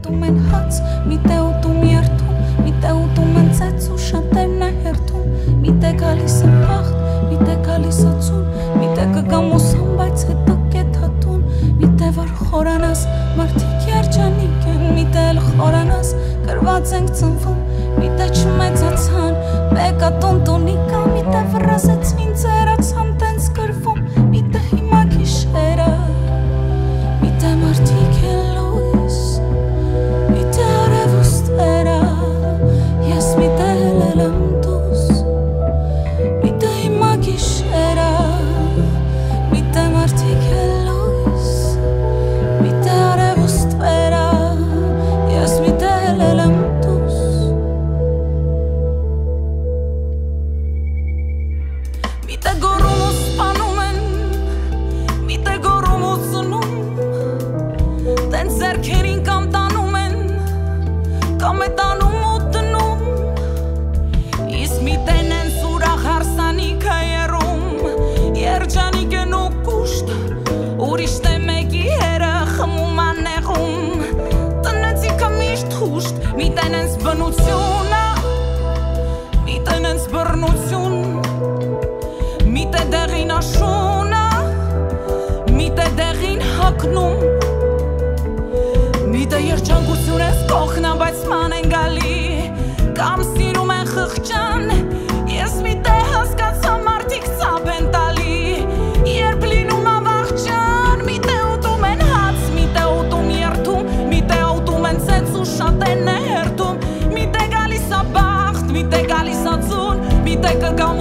ուտում են հաց, միտե ուտում երթում, միտե ուտում են ծեծ ու շատերն է հերթում, միտե գալիս է բախտ, միտե գալիս է ծուն, միտե կգամ ուսան, բայց հետո կետ հատուն, միտե որ խորանաս, մարդիկ երջանիկ են, միտե էլ խորանաս, կրված ենք ծնվում, միտե չմեծացան, բեկա տունտունիկա, միտե վռազեցին ծերացան տենց կրվում, միտե հիմա գիշերը, միտե մարդիկ են լույս, միտե արևուստերը, ես միտե էլ եմ դուս, միտե հիմա գիշերը, միտե մարդիկ են լույս, միտե արևուստերը, ես միտե էլ եմ դուս, միտե գորում ու սպանում են, միտե գորում ու ծնում, տենց ձեռքերին կամ տանում են, կամ է տանում ու դնում, իսկ միտեն են սուրախ հարսանիքը երում, երջանիկ են ու կուշտ, ուրիշ թե մեկի հերը խմում անեղում, տնեցիքը միշտ խուշտ, միտեն են զբնությունը, միտեն են զբռնություն, միտե դեղին աշունը, միտե դեղին հակնում, միտե երջանկություն ես կողնա, բայց ման են գալի, կամ սիրում են խղճան, ես միտե հասկացա մարդիկ ծապ են տալի, երբ լինում ավաղճան, միտե ուտում են հաց, միտե ուտում երթում, միտե ուտում են ծեծ ու շատերն է հերթում, միտե գալիս ա բախտ, միտե գալիս ա ծուն, միտե կգամ